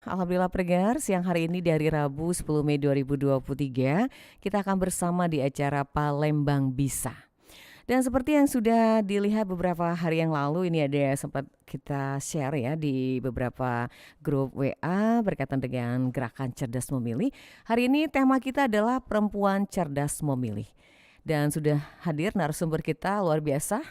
Alhamdulillah pendengar, siang hari ini di hari Rabu 10 Mei 2023 kita akan bersama di acara Palembang Bisa. Dan seperti yang sudah dilihat beberapa hari yang lalu, ini ada sempat kita share ya di beberapa grup WA berkaitan dengan gerakan cerdas memilih. Hari ini tema kita adalah perempuan cerdas memilih. Dan sudah hadir narasumber kita luar biasa,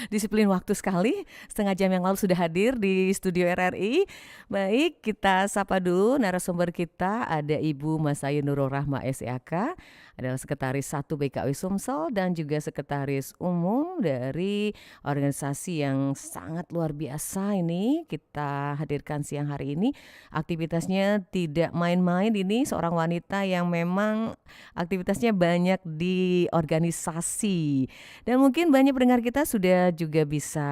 disiplin waktu sekali, setengah jam yang lalu sudah hadir di studio RRI. Baik, kita sapa dulu narasumber kita, ada Ibu Masayu Nurul Rahma SEAK, adalah Sekretaris 1 BKW Sumsel dan juga Sekretaris Umum dari organisasi yang sangat luar biasa ini kita hadirkan siang hari ini. Aktivitasnya tidak main-main, ini seorang wanita yang memang aktivitasnya banyak di organisasi. Dan mungkin banyak pendengar kita sudah juga bisa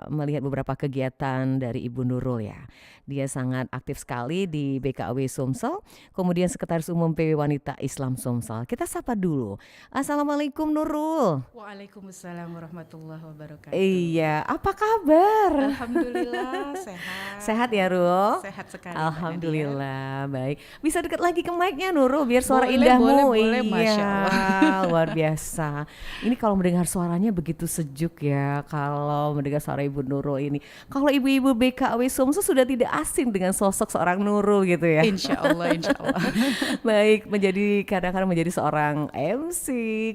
melihat beberapa kegiatan dari Ibu Nurul ya. Dia sangat aktif sekali di BKW Sumsel, kemudian Sekretaris Umum PW Wanita Islam Sumsel. Kita sapa dulu. Assalamualaikum Nurul. Waalaikumsalam warahmatullahi wabarakatuh. Iya, apa kabar? Alhamdulillah sehat. Sehat ya Nurul? Sehat sekali. Alhamdulillah, baik. Bisa dekat lagi ke mic-nya Nurul biar suara Boleh, indahmu. boleh, Iya, Masya Allah. luar biasa. Ini kalau mendengar suaranya begitu sejuk ya. Kalau mendengar suara Ibu Nurul ini. Kalau ibu-ibu BKW Sumsel sudah tidak asing dengan sosok seorang Nurul gitu ya. Insya Allah, insya Allah. Baik, kadang-kadang menjadi seorang MC,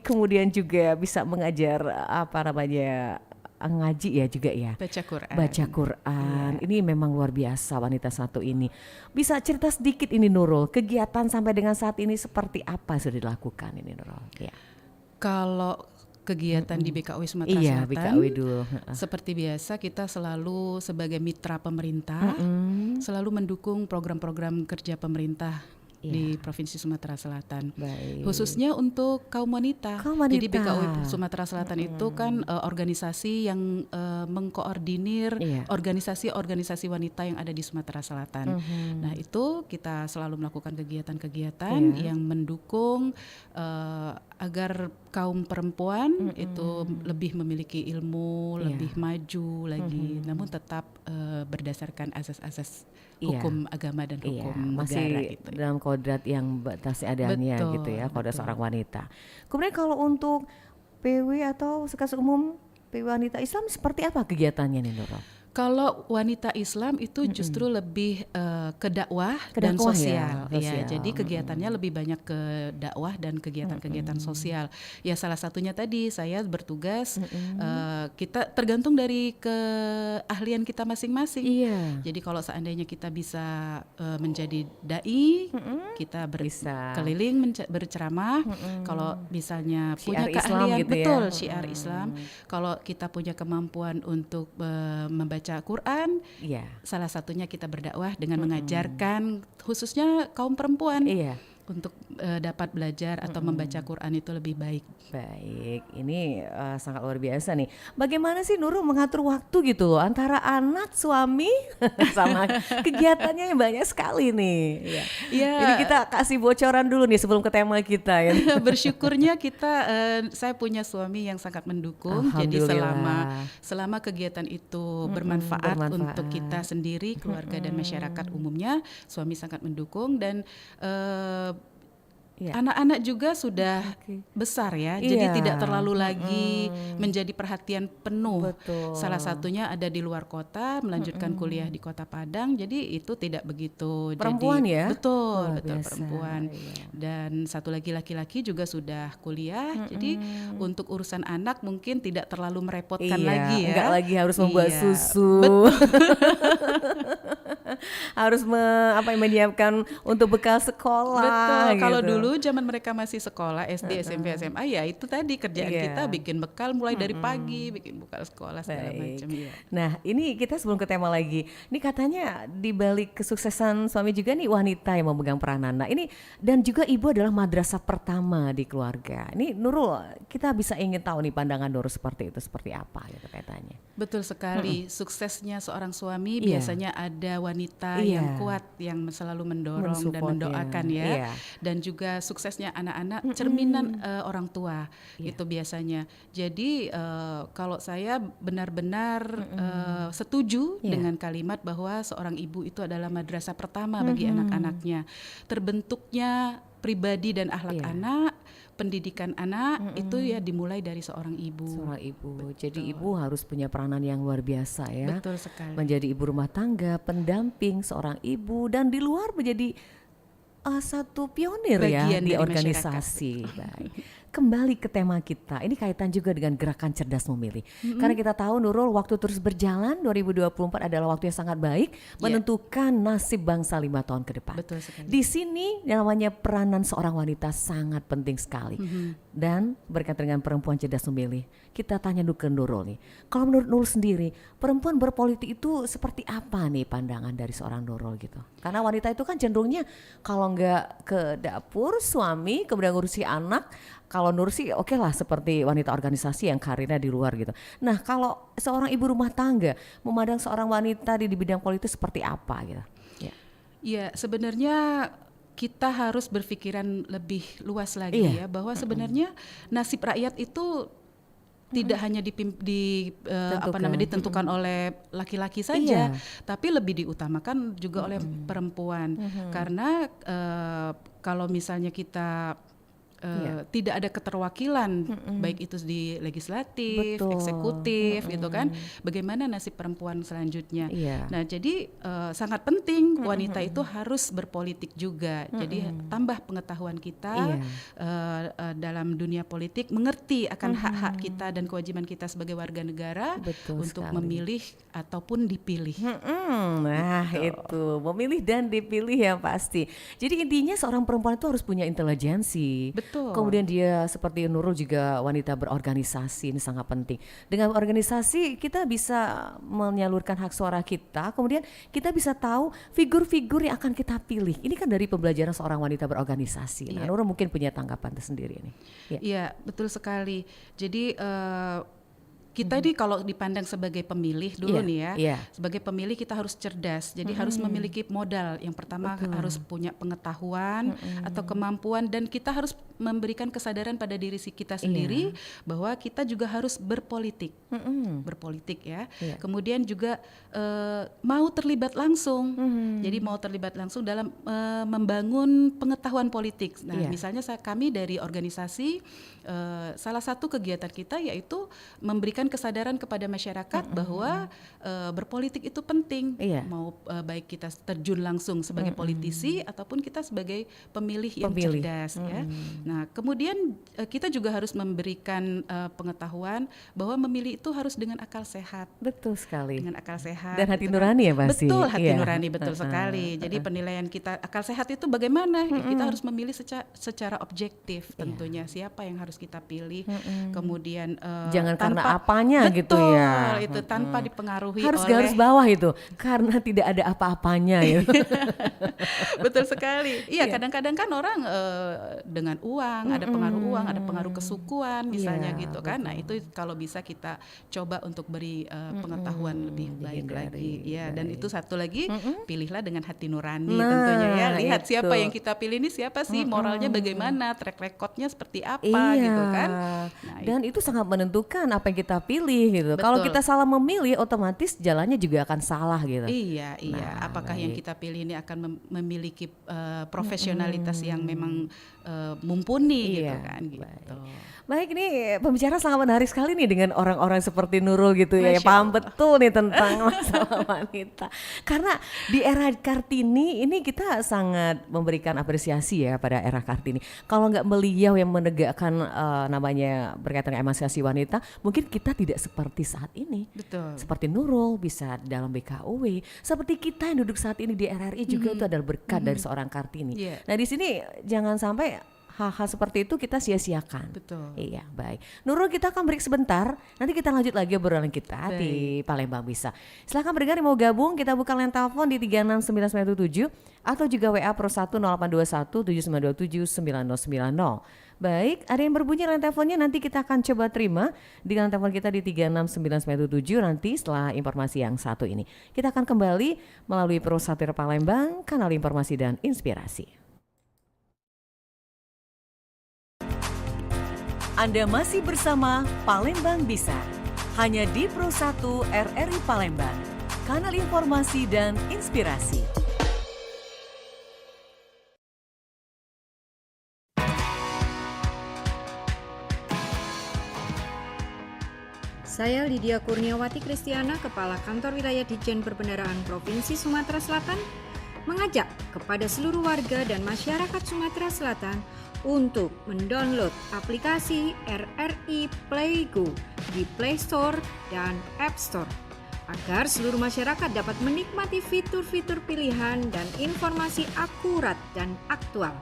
kemudian juga bisa mengajar apa namanya, ngaji ya juga ya. Baca Quran. Baca Quran. Iya. Ini memang luar biasa wanita satu ini. Bisa cerita sedikit ini Nurul, kegiatan sampai dengan saat ini seperti apa yang sudah dilakukan ini Nurul? Ya. Kalau kegiatan di BKW Sumatera Iya, Selatan, BKW dulu. seperti biasa kita selalu sebagai mitra pemerintah, selalu mendukung program-program kerja pemerintah di Provinsi Sumatera Selatan. Baik. Khususnya untuk kaum wanita. Kaum wanita. Jadi BKW Sumatera Selatan itu kan organisasi yang mengkoordinir organisasi-organisasi wanita yang ada di Sumatera Selatan. Nah, itu kita selalu melakukan kegiatan-kegiatan yang mendukung agar kaum perempuan itu lebih memiliki ilmu, lebih maju lagi, namun tetap berdasarkan asas-asas hukum agama dan hukum masih negara gitu. dalam kodrat yang batas adanya gitu ya, kodrat seorang wanita. Kemudian kalau untuk PW atau Sekretaris Umum PW Wanita Islam seperti apa kegiatannya nih Nurul? Kalau wanita Islam itu justru lebih ke dakwah dan sosial. Ya, jadi kegiatannya lebih banyak ke dakwah dan kegiatan-kegiatan sosial. Ya, salah satunya tadi saya bertugas, kita tergantung dari keahlian kita masing-masing. Jadi kalau seandainya kita bisa menjadi dai, kita keliling berceramah. Kalau misalnya punya Syiar keahlian, Islam gitu betul ya. syiar Islam. Kalau kita punya kemampuan untuk membaca Quran, salah satunya kita berdakwah dengan mengajarkan khususnya kaum perempuan untuk dapat belajar atau membaca Quran itu lebih baik. Baik, ini sangat luar biasa nih. Bagaimana sih Nurul mengatur waktu gitu loh antara anak, suami, sama kegiatannya yang banyak sekali nih. Jadi kita kasih bocoran dulu nih sebelum ke tema kita ya. Bersyukurnya saya punya suami yang sangat mendukung. Jadi selama kegiatan itu bermanfaat untuk kita sendiri, keluarga dan masyarakat umumnya, suami sangat mendukung dan anak-anak juga sudah besar ya, jadi tidak terlalu lagi menjadi perhatian penuh. Salah satunya ada di luar kota, melanjutkan kuliah di Kota Padang, jadi itu tidak begitu. Perempuan jadi, ya? Betul perempuan. Dan satu lagi laki-laki juga sudah kuliah, jadi untuk urusan anak mungkin tidak terlalu merepotkan lagi ya. Enggak lagi harus membuat susu. Harus menyiapkan untuk bekal sekolah. Betul. Gitu. Kalau dulu zaman mereka masih sekolah SD, SMP, SMA, ya itu tadi kerjaan kita bikin bekal mulai dari pagi, bikin bekal sekolah segala macam. Nah, ini kita sebelum ke tema lagi. Ini katanya di balik kesuksesan suami juga nih wanita yang memegang peranan. Nah, ini dan juga ibu adalah madrasah pertama di keluarga. Ini Nurul, kita bisa ingin tahu nih pandangan Nurul seperti apa gitu kaitannya. Betul sekali. Suksesnya seorang suami biasanya ada wanita wanita Iya. yang kuat, yang selalu mendorong dan Mensupport mendoakan ya. ya. Iya. Dan juga suksesnya anak-anak cerminan orang tua Iya. itu biasanya. Jadi kalau saya benar-benar setuju Iya. dengan kalimat bahwa seorang ibu itu adalah madrasah pertama bagi anak-anaknya. Terbentuknya pribadi dan akhlak Iya. anak, pendidikan anak itu ya dimulai dari seorang ibu. Seorang ibu. Betul. Jadi ibu harus punya peranan yang luar biasa ya. Betul sekali. Menjadi ibu rumah tangga, pendamping seorang ibu, dan di luar menjadi satu pionir ya Bagian di dari organisasi. Baik. Kembali ke tema kita, ini kaitan juga dengan gerakan cerdas memilih. Karena kita tahu Nurul, waktu terus berjalan, 2024 adalah waktu yang sangat baik menentukan nasib bangsa 5 tahun ke depan. Betul sekali. Di sini namanya peranan seorang wanita sangat penting sekali. Dan berkaitan dengan perempuan cerdas memilih, kita tanya dulu ke Nurul nih. Kalau menurut Nurul sendiri, perempuan berpolitik itu seperti apa nih pandangan dari seorang Nurul gitu? Karena wanita itu kan cenderungnya kalau nggak ke dapur suami, kemudian ngurusi anak. Kalau Nur sih oke lah seperti wanita organisasi yang karirnya di luar gitu. Nah kalau seorang ibu rumah tangga memandang seorang wanita di bidang politik seperti apa gitu? Ya. Ya sebenarnya kita harus berpikiran lebih luas lagi Iya. ya, bahwa sebenarnya nasib rakyat itu tidak hanya ditentukan oleh laki-laki saja, tapi lebih diutamakan juga oleh perempuan. Karena kalau misalnya kita tidak ada keterwakilan, baik itu di legislatif, eksekutif, gitu kan. Bagaimana nasib perempuan selanjutnya? Nah, jadi sangat penting wanita itu harus berpolitik juga. Jadi tambah pengetahuan kita dalam dunia politik, mengerti akan hak-hak kita dan kewajiban kita sebagai warga negara untuk memilih ataupun dipilih. Nah, itu memilih dan dipilih yang pasti. Jadi intinya seorang perempuan itu harus punya intelijensi. Kemudian dia seperti Nurul juga wanita berorganisasi, ini sangat penting. Dengan organisasi kita bisa menyalurkan hak suara kita, kemudian kita bisa tahu figur-figur yang akan kita pilih. Ini kan dari pembelajaran seorang wanita berorganisasi. Nah, Nurul mungkin punya tanggapan tersendiri nih. Iya, betul sekali. Jadi kita nih kalau dipandang sebagai pemilih dulu nih ya, sebagai pemilih kita harus cerdas. Jadi harus memiliki modal. Yang pertama harus punya pengetahuan atau kemampuan, dan kita harus memberikan kesadaran pada diri kita sendiri bahwa kita juga harus berpolitik, berpolitik ya. Kemudian juga mau terlibat langsung. Jadi mau terlibat langsung dalam membangun pengetahuan politik. Nah, misalnya kami dari organisasi, salah satu kegiatan kita yaitu memberikan kesadaran kepada masyarakat bahwa berpolitik itu penting. Mau baik kita terjun langsung sebagai politisi ataupun kita sebagai pemilih yang cerdas ya. Nah, kemudian kita juga harus memberikan pengetahuan bahwa memilih itu harus dengan akal sehat. Betul sekali. Dengan akal sehat. Dan hati nurani ya pasti. Betul, hati nurani, betul sekali. Jadi penilaian kita akal sehat itu bagaimana? Kita harus memilih secara objektif tentunya. Siapa yang harus kita pilih. Kemudian jangan karena apanya betul, gitu ya. Itu tanpa dipengaruhi harus oleh garis bawah itu karena tidak ada apa-apanya gitu. Betul sekali. Iya, kadang-kadang kan orang dengan uang, ada pengaruh uang, ada pengaruh kesukuan misalnya gitu kan. Nah, itu kalau bisa kita coba untuk beri pengetahuan lebih baik lagi. Ya, dan itu satu lagi, pilihlah dengan hati nurani tentunya ya. Lihat siapa yang kita pilih ini siapa sih, moralnya bagaimana, track recordnya seperti apa gitu kan. Nah, dan itu sangat menentukan apa yang kita pilih gitu. Kalau kita salah memilih, otomatis jalannya juga akan salah gitu. Iya. Apakah yang kita pilih ini akan memiliki profesionalitas yang memang mumpuni gitu kan gitu. Baik, ini pembicara sangat menarik sekali nih dengan orang-orang seperti Nurul gitu ya, paham betul nih tentang masalah wanita. Karena di era Kartini ini kita sangat memberikan apresiasi ya pada era Kartini. Kalau nggak beliau yang menegakkan namanya berkaitan dengan emansipasi wanita, mungkin kita tidak seperti saat ini. Betul. Seperti Nurul bisa dalam BKUW, seperti kita yang duduk saat ini di RRI juga itu adalah berkat dari seorang Kartini. Nah di sini jangan sampai hal-hal seperti itu kita sia-siakan. Betul. Iya, baik. Nurul, kita akan break sebentar. Nanti kita lanjut lagi obrolan kita di Palembang Bisa. Silakan pendengar yang mau gabung, kita buka line telepon di 36997 atau juga WA Pro 1 0821 7927 9090. Baik, ada yang berbunyi line teleponnya, nanti kita akan coba terima dengan telepon kita di 36997 nanti setelah informasi yang satu ini. Kita akan kembali melalui Pro Satir Palembang, kanal informasi dan inspirasi. Anda masih bersama Palembang Bisa, hanya di Pro 1 RRI Palembang, kanal informasi dan inspirasi. Saya Lydia Kurniawati Kristiana, Kepala Kantor Wilayah Ditjen Perbendaharaan Provinsi Sumatera Selatan, mengajak kepada seluruh warga dan masyarakat Sumatera Selatan untuk mendownload aplikasi RRI Playgo di Play Store dan App Store agar seluruh masyarakat dapat menikmati fitur-fitur pilihan dan informasi akurat dan aktual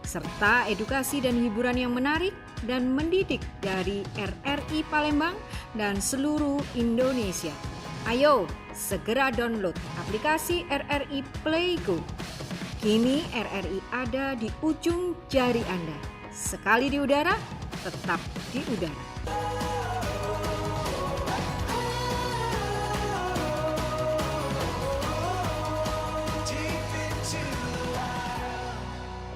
serta edukasi dan hiburan yang menarik dan mendidik dari RRI Palembang dan seluruh Indonesia. Ayo segera download aplikasi RRI Playgo. Kini RRI ada di ujung jari Anda. Sekali di udara, tetap di udara.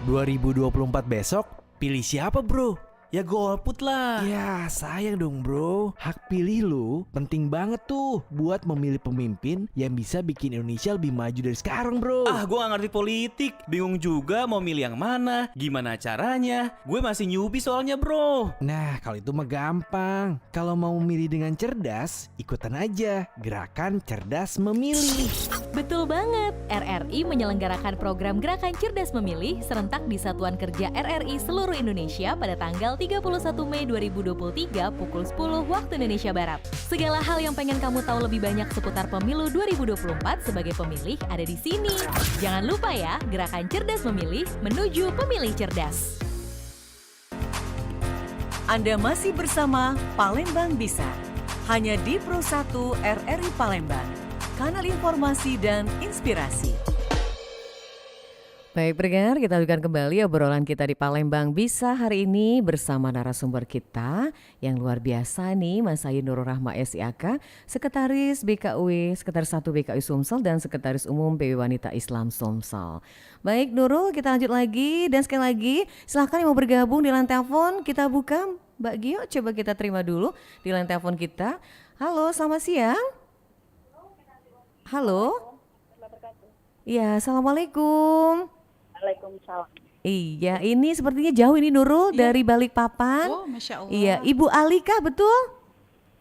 ...2024 besok, pilih siapa bro? Ya golput lah. Ya sayang dong bro, hak pilih lu penting banget tuh buat memilih pemimpin yang bisa bikin Indonesia lebih maju dari sekarang bro. Gue gak ngerti politik, bingung juga mau milih yang mana, gimana caranya. Gue masih newbie soalnya bro. Nah kalau itu mah gampang. Kalau mau memilih dengan cerdas, ikutan aja Gerakan Cerdas Memilih. Betul banget, RRI menyelenggarakan program Gerakan Cerdas Memilih serentak di Satuan Kerja RRI seluruh Indonesia pada tanggal 31 Mei 2023 pukul 10 waktu Indonesia Barat. Segala hal yang pengen kamu tahu lebih banyak seputar pemilu 2024 sebagai pemilih ada di sini. Jangan lupa ya, Gerakan Cerdas Memilih menuju pemilih cerdas. Anda masih bersama Palembang Bisa, hanya di Pro 1 RRI Palembang, kanal informasi dan inspirasi. Baik pendengar, kita lanjutkan kembali obrolan kita di Palembang Bisa hari ini bersama narasumber kita yang luar biasa nih, Mas Ayu Nurul Rahma SIAK, Sekretaris BKUW, Sekretaris 1 BKUW Sumsel dan Sekretaris Umum PW Wanita Islam Sumsel. Baik Nurul, kita lanjut lagi dan sekali lagi silahkan yang mau bergabung di line telepon kita buka. Mbak Gio, coba kita terima dulu di line telepon kita. Halo, selamat siang. Halo. Iya, Assalamualaikum. Waalaikumsalam. Iya, ini sepertinya jauh ini Nurul dari Balikpapan. Oh, Masya Allah. Iya, Ibu Alika betul?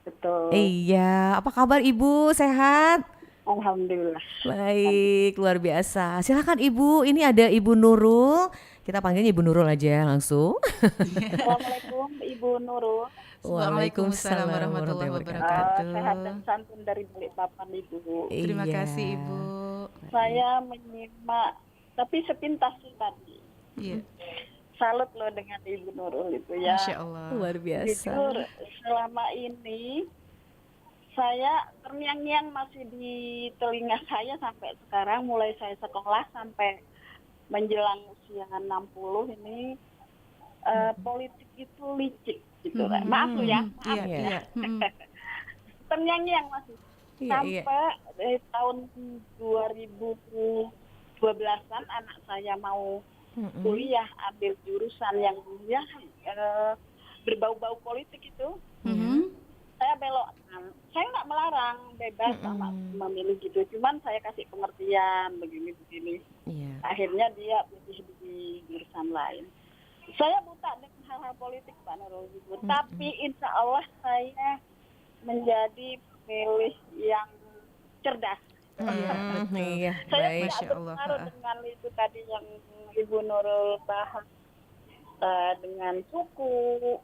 Betul. Iya, apa kabar Ibu? Sehat? Alhamdulillah. Baik, luar biasa. Silakan Ibu, ini ada Ibu Nurul. Kita panggilnya Ibu Nurul aja langsung. Assalamualaikum Ibu Nurul. Waalaikumsalam warahmatullahi wabarakatuh. Sehat dan santun dari Balikpapan Ibu. Terima Iya. kasih Ibu. Saya menyimak, tapi sepintas sih tadi. Iya, Salut loh dengan Ibu Nurul itu ya. Masya Allah. Luar biasa. Jujur, selama ini saya terngiang-ngiang masih di telinga saya sampai sekarang, mulai saya sekolah sampai menjelang usia 60 ini, politik itu licik gitu. Maaf loh ya, maaf. Iya, Iya. iya. Terngiang-ngiang masih. Iya. Sampai tahun 2012-an anak saya mau kuliah ambil jurusan yang berbau-bau politik itu. Saya belokkan. Saya nggak melarang, bebas sama memilih gitu. Cuman saya kasih pengertian begini-begini. Iya. Akhirnya dia pilih di jurusan lain. Saya buta dengan hal-hal politik Pak Nurul gitu. Tapi insya Allah saya menjadi pemilih yang cerdas. Iya, Saya baik. Masya tidak Allah. berpengaruh dengan itu tadi yang Ibu Nurul bahas dengan suku,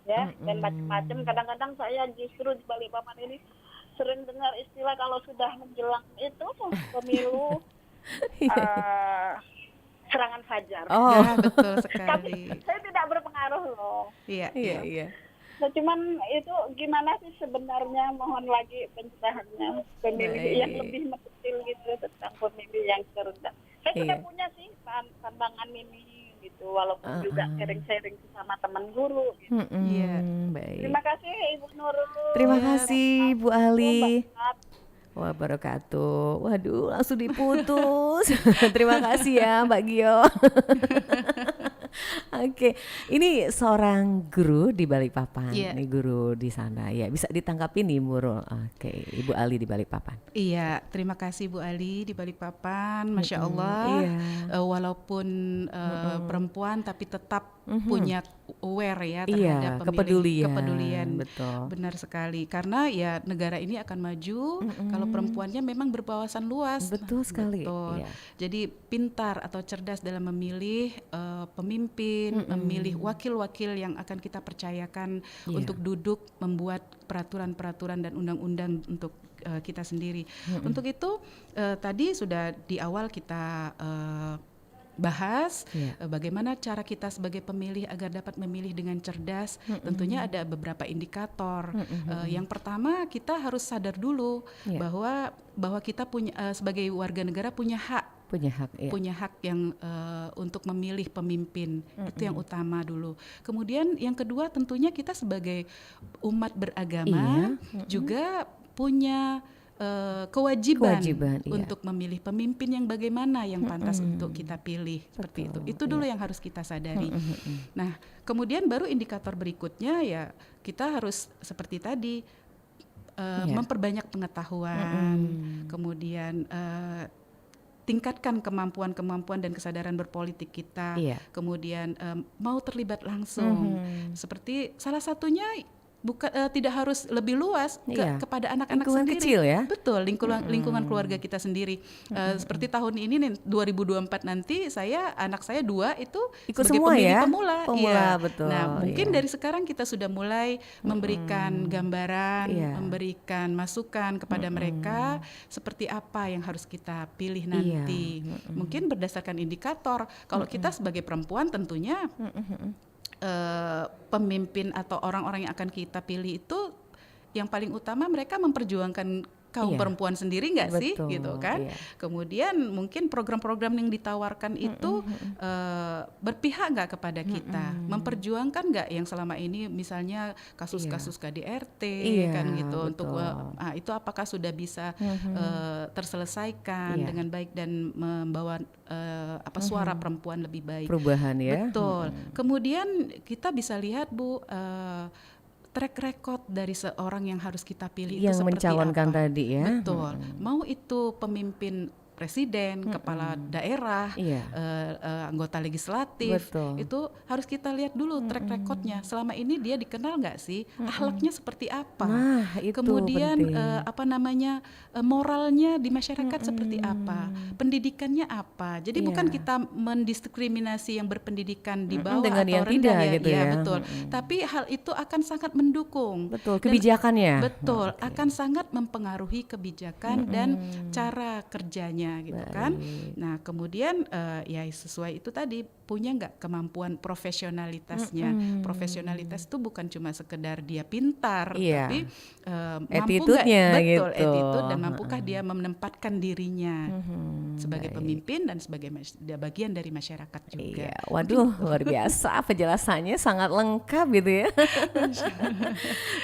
ya, dan macam-macam. Kadang-kadang saya justru di Balikpapan ini sering dengar istilah kalau sudah menjelang itu pemilu serangan fajar. Oh, Ya, betul Tapi sekali. saya tidak berpengaruh loh. Iya, iya iya. Nah, cuman itu gimana sih sebenarnya, mohon lagi pencerahannya pemilih Baik. yang lebih mendetail gitu tentang pemilih yang cerdas. Saya sudah Iya. punya sih pandangan ini gitu, walaupun juga sharing-sharing sama teman guru gitu. Iya. Baik. Terima kasih Ibu Nurul. Terima Iya. kasih Bu Ali. Mbak. Wabarakatuh. Waduh, langsung diputus. Terima kasih ya Mbak Gio. Oke, ini seorang guru di Balikpapan, Iya. nih guru di sana ya. Bisa ditanggapi nih Murul. Oke, Ibu Ali di Balikpapan. Iya, terima kasih Bu Ali di Balikpapan. Masya Allah, Iya. walaupun perempuan tapi tetap punya aware ya Iya, terhadap pemilih, kepedulian. Betul. Benar sekali, karena ya negara ini akan maju kalau perempuannya memang berwawasan luas. Betul sekali. Betul. Iya. Jadi pintar atau cerdas dalam memilih pemimpin, memilih wakil-wakil yang akan kita percayakan Iya. untuk duduk membuat peraturan-peraturan dan undang-undang untuk kita sendiri. Untuk itu tadi sudah di awal kita bahas Iya. bagaimana cara kita sebagai pemilih agar dapat memilih dengan cerdas. Tentunya ada beberapa indikator. Yang pertama, kita harus sadar dulu Iya. bahwa kita punya sebagai warga negara punya hak Punya hak yang untuk memilih pemimpin. Itu yang utama dulu. Kemudian yang kedua, tentunya kita sebagai umat beragama juga punya kewajiban Kewajiban, iya. untuk memilih pemimpin yang bagaimana yang pantas untuk kita pilih. Seperti Betul, itu dulu yang harus kita sadari. Nah, kemudian baru indikator berikutnya ya kita harus seperti tadi Iya. memperbanyak pengetahuan, kemudian tingkatkan kemampuan-kemampuan dan kesadaran berpolitik kita, Iya. kemudian mau terlibat langsung. Seperti salah satunya tidak harus lebih luas Iya. kepada anak-anak Lingkungan sendiri. kecil ya. Betul, lingkungan keluarga kita sendiri. Seperti tahun ini nih 2024 nanti anak saya 2 itu Ikut sebagai semua pemilih ya? pemula. Pemula, Iya. betul, Nah, mungkin iya. dari sekarang kita sudah mulai memberikan gambaran, Iya. memberikan masukan kepada mereka seperti apa yang harus kita pilih nanti. Mungkin berdasarkan indikator. Kalau kita sebagai perempuan tentunya pemimpin atau orang-orang yang akan kita pilih itu yang paling utama mereka memperjuangkan kaum Iya. perempuan sendiri nggak sih, Betul, gitu kan? iya. Kemudian mungkin program-program yang ditawarkan itu berpihak nggak kepada kita, memperjuangkan nggak yang selama ini misalnya kasus-kasus KDRT Iya, kan gitu, untuk betul. itu apakah sudah bisa terselesaikan Iya. dengan baik dan membawa suara perempuan lebih baik. Perubahan ya. Betul. Kemudian kita bisa lihat Bu, track record dari seorang yang harus kita pilih itu Yang seperti mencalonkan apa. tadi ya. Betul. Mau itu pemimpin presiden, kepala daerah, Iya. anggota legislatif, Betul. itu harus kita lihat dulu track recordnya. Selama ini dia dikenal nggak sih? Akhlaknya seperti apa? Nah, itu Kemudian penting. moralnya di masyarakat seperti apa? Pendidikannya apa? Jadi Iya. bukan kita mendiskriminasi yang berpendidikan di bawah dengan atau yang rendah tidak ya, gitu ya. betul. Tapi hal itu akan sangat mendukung. Betul, Dan- kebijakannya. Betul, Oke. akan sangat mempengaruhi kebijakan dan cara kerjanya gitu kan. Baik. Nah, kemudian ya sesuai itu tadi, punya nggak kemampuan profesionalitasnya. Profesionalitas itu bukan cuma sekedar dia pintar, Iya. tapi mampu nggak, Attitude-nya betul, gitu. attitude, dan mampukah dia menempatkan dirinya sebagai baik. pemimpin dan sebagai bagian dari masyarakat juga. Iya, waduh luar biasa penjelasannya sangat lengkap gitu ya.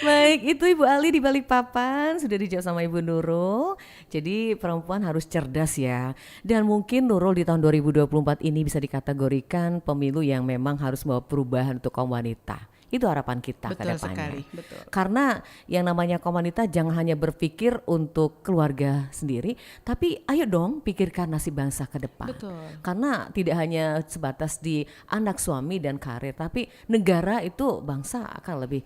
Baik, itu Ibu Ali di Balikpapan sudah dijawab sama Ibu Nurul. Jadi perempuan harus cerdas ya. Dan mungkin Nurul di tahun 2024 ini bisa dikategorikan pemilu yang memang harus membawa perubahan untuk kaum wanita. Itu harapan kita ke Betul depannya. sekali, betul. Karena yang namanya kaum wanita jangan hanya berpikir untuk keluarga sendiri, tapi ayo dong pikirkan nasib bangsa ke depan. Betul. Karena tidak hanya sebatas di anak, suami dan karir, tapi negara itu bangsa akan lebih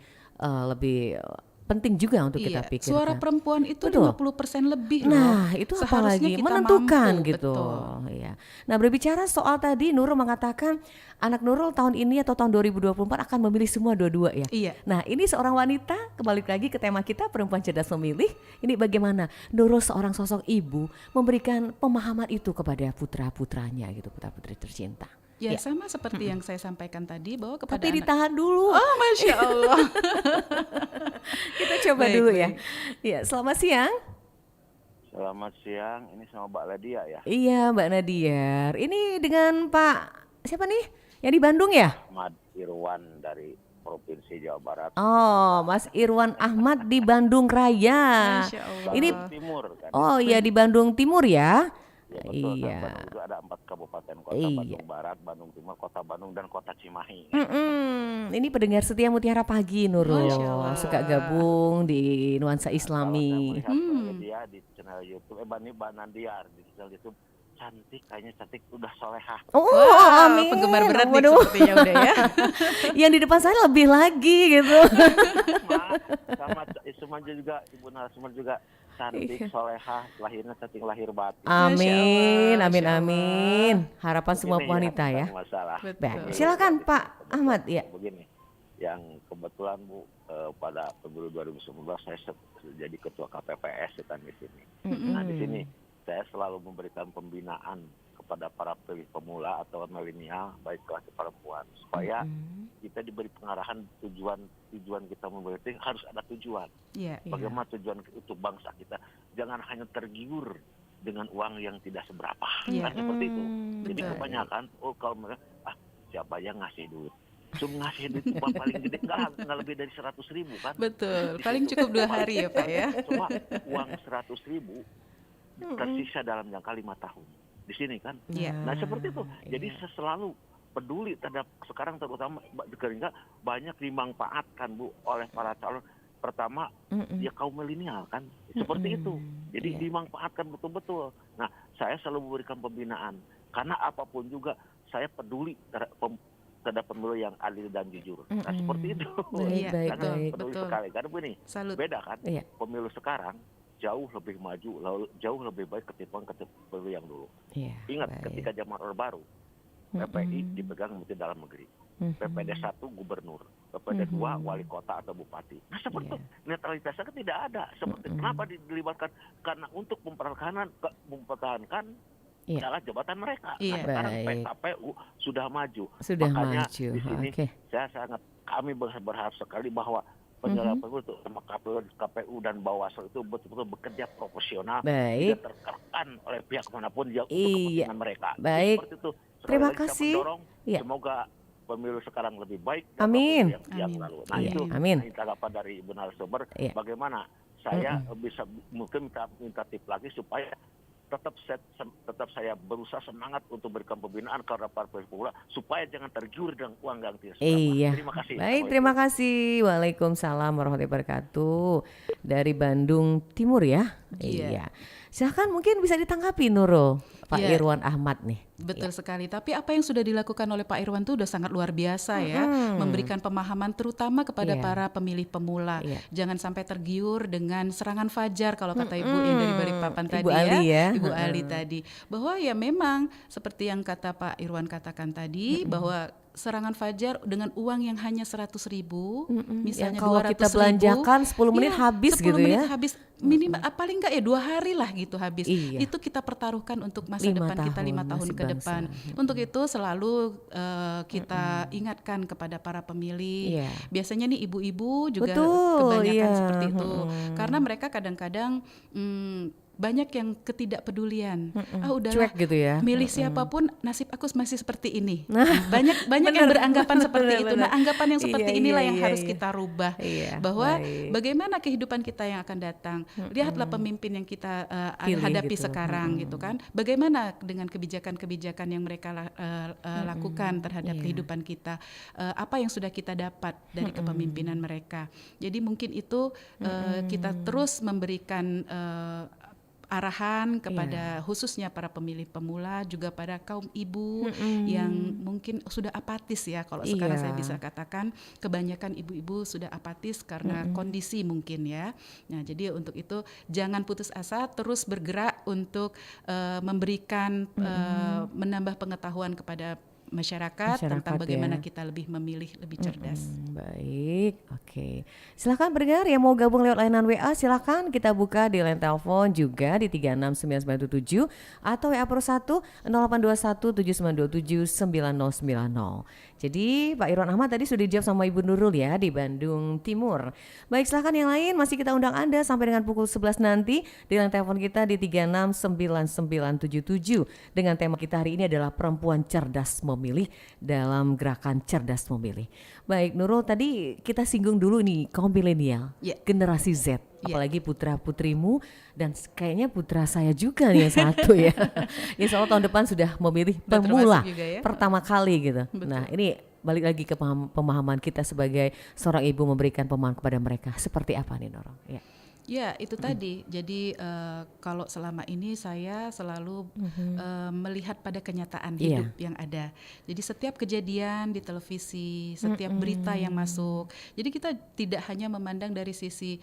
penting juga untuk kita Iya, pikirkan. suara perempuan itu Betul. 50% lebih loh. Nah, itu Seharusnya apalagi kita menentukan mampu, gitu. betul. Ya. Nah, berbicara soal tadi Nurul mengatakan anak Nurul tahun ini atau tahun 2024 akan memilih semua dua-dua ya. Iya. Nah, ini seorang wanita, kembali lagi ke tema kita perempuan cerdas memilih. Ini bagaimana Nurul seorang sosok ibu memberikan pemahaman itu kepada putra-putranya gitu, putra-putri tercinta. Ya, sama seperti yang saya sampaikan tadi bahwa kepada Tapi anak. ditahan dulu. Oh, Masya Allah. Kita coba Baik, dulu baik. ya. Ya, selamat siang. Selamat siang, ini sama Mbak Ladia ya, Iya, Mbak Nadiar. Ini dengan Pak siapa nih? Yang di Bandung ya? Ahmad Irwan dari Provinsi Jawa Barat. Oh, Mas Irwan Ahmad di Bandung Raya. Masya Allah. Ini Bandung Timur kan. oh iya di Bandung Timur ya? Ya, betul. Iya. Kan Bandung itu ada 4 kabupaten kota, Iya. Bandung Barat, Bandung Timur, Kota Bandung, dan Kota Cimahi. Ini pendengar setia Mutiara Pagi Nurul. Masya Allah. Suka gabung di nuansa Islami. Kalau saya melihat dia di channel YouTube, Mbak Nandiar di channel YouTube, cantik, kayaknya cantik, udah solehah. Oh, Wah, amin. penggemar berat nih Waduh. sepertinya udah ya. Yang di depan saya lebih lagi gitu. Sama Ismail juga, Ibu Narasumber juga cantik, Iya. solehah, lahirnya cantik, lahir batin. Amin, Allah, amin, Masya Allah. amin. Harapan semua Begini wanita ya. tentang masalah. Betul. Baik, silakan Pak Ahmad ya. Begini, yang kebetulan Bu, pada pemilu 2019 saya jadi ketua KPPS kan di sini. Nah di sini saya selalu memberikan pembinaan kepada para pemula atau milenial, baik laki perempuan, supaya kita diberi pengarahan tujuan kita memilih harus ada tujuan. Iya. Bagaimana tujuan untuk bangsa kita, jangan hanya tergiur dengan uang yang tidak seberapa, Iya. kan seperti itu. Jadi Betul. kebanyakan, kalau mereka, siapa yang ngasih duit? Cuma ngasih duit uang paling gede, nggak lebih dari 100.000 kan? Betul. Paling cukup 2 hari ya Pak ya. Cuma uang 100.000 tersisa dalam jangka 5 tahun. Di sini kan? Iya. Nah seperti itu. Jadi saya selalu peduli terhadap sekarang terutama karena banyak dimanfaatkan Bu oleh para calon. Pertama ya kaum milenial kan seperti itu. Jadi Iya. dimanfaatkan betul-betul. Nah saya selalu memberikan pembinaan karena apapun juga saya peduli terhadap pemilu yang adil dan jujur. Nah seperti itu. Baik, Iya, baik, Sangat baik. peduli Betul. sekali. Karena begini Salut. beda kan Iya. pemilu sekarang jauh lebih maju, jauh lebih baik ketimbang pemilu yang dulu. Iya. Ingat baik. ketika zaman Orde Baru, PPI dipegang Menteri Dalam Negeri, PPD 1 gubernur, PPD 2 wali kota atau bupati. Nah seperti itu netralitasnya kan tidak ada. Seperti kenapa dilibatkan? Karena untuk mempertahankan Iya. adalah jabatan mereka. Iya. Nah, sekarang Baik. KPU sudah maju. Sudah Makanya maju. di sini Oke. kami berharap sekali bahwa penyelenggara pemilu terutama KPU dan Bawaslu itu betul-betul bekerja profesional, Baik. tidak tertekan oleh pihak manapun untuk Iya. kepentingan mereka. Baik. Seperti itu. Sekali Terima lagi saya kasih. mendorong, Iya. semoga pemilu sekarang lebih baik. Amin. Yang Amin. lalu. Nah Iya, itu amin. tanggapan dari Ibu Narasumber. Iya. Bagaimana saya bisa mungkin minta tip lagi supaya tetap saya berusaha semangat untuk berikan pembinaan kepada para pemula supaya jangan tergiur dengan uang yang tidak seberapa. Iya. Terima kasih. Baik, terima kasih. Waalaikumsalam warahmatullahi wabarakatuh. Dari Bandung Timur ya. Iya. Silahkan mungkin bisa ditanggapi Nurul, Pak Iya. Irwan Ahmad nih. Betul sekali. Tapi apa yang sudah dilakukan oleh Pak Irwan itu udah sangat luar biasa ya, memberikan pemahaman terutama kepada Iya. para pemilih pemula. Iya. Jangan sampai tergiur dengan serangan fajar kalau kata Ibu yang dari Balikpapan Ibu tadi Ali ya. Ibu Ali tadi. Bahwa ya memang seperti yang kata Pak Irwan katakan tadi bahwa serangan fajar dengan uang yang hanya 100.000, misalnya Yang kalau 200.000, kita belanjakan 10 menit iya, habis 10 gitu menit ya. habis minimal paling enggak ya 2 hari lah gitu habis. Iya. Itu kita pertaruhkan untuk masa 5 depan kita 5 tahun tahun nasib ke bangsa. depan. Untuk itu selalu kita ingatkan kepada para pemilih. Iya. Biasanya nih ibu-ibu juga Betul, kebanyakan iya. seperti itu. Karena mereka kadang-kadang banyak yang ketidakpedulian. Udahlah, Cuek gitu ya. milih siapapun nasib aku masih seperti ini. Banyak yang beranggapan seperti itu. Nah, anggapan yang seperti Iya, inilah iya, yang iya, harus iya. kita rubah. Iya, Bahwa baik. bagaimana kehidupan kita yang akan datang. Lihatlah pemimpin yang kita Pilih hadapi gitu. sekarang gitu kan. Bagaimana dengan kebijakan-kebijakan yang mereka lakukan terhadap Iya. kehidupan kita. Apa yang sudah kita dapat dari kepemimpinan mereka. Jadi mungkin itu kita terus memberikan arahan kepada khususnya para pemilih pemula, juga pada kaum ibu yang mungkin sudah apatis ya, kalau sekarang saya bisa katakan kebanyakan ibu-ibu sudah apatis karena kondisi mungkin ya. Nah, jadi untuk itu jangan putus asa, terus bergerak untuk memberikan menambah pengetahuan kepada masyarakat tentang bagaimana kita lebih memilih lebih cerdas. Baik, oke. Silakan pendengar yang mau gabung lewat layanan WA, silakan kita buka di line telepon juga di 36997 atau WA Pro 1 082179279090. Jadi Pak Irwan Ahmad tadi sudah dijawab sama Ibu Nurul ya di Bandung Timur. Baik, silakan yang lain, masih kita undang Anda sampai dengan pukul 11 nanti di line telepon kita di 3699977 dengan tema kita hari ini adalah perempuan cerdas memilih dalam gerakan cerdas memilih. Baik, Nurul, tadi kita singgung dulu nih kaum milenial, generasi Z, apalagi putra-putrimu dan kayaknya putra saya juga nih yang satu ya. Insya Allah tahun depan sudah memilih pemula pertama kali gitu. Betul. Nah, ini balik lagi ke pemahaman kita sebagai seorang ibu memberikan pemahaman kepada mereka. Seperti apa nih, Nurul? Ya, itu tadi. Jadi kalau selama ini saya selalu melihat pada kenyataan hidup yang ada. Jadi setiap kejadian di televisi, setiap berita yang masuk. Jadi kita tidak hanya memandang dari sisi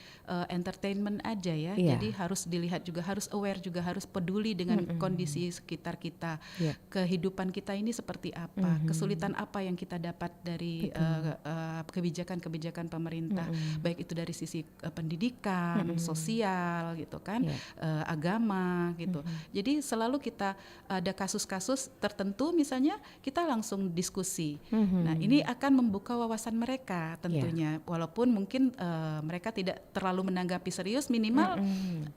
entertainment aja ya. Jadi harus dilihat juga, harus aware juga, harus peduli dengan kondisi sekitar kita. Kehidupan kita ini seperti apa, kesulitan apa yang kita dapat dari kebijakan-kebijakan pemerintah, baik itu dari sisi pendidikan, sosial gitu kan, agama gitu. Jadi selalu kita ada kasus-kasus tertentu misalnya kita langsung diskusi. Nah, ini akan membuka wawasan mereka tentunya, walaupun mungkin mereka tidak terlalu menanggapi serius, minimal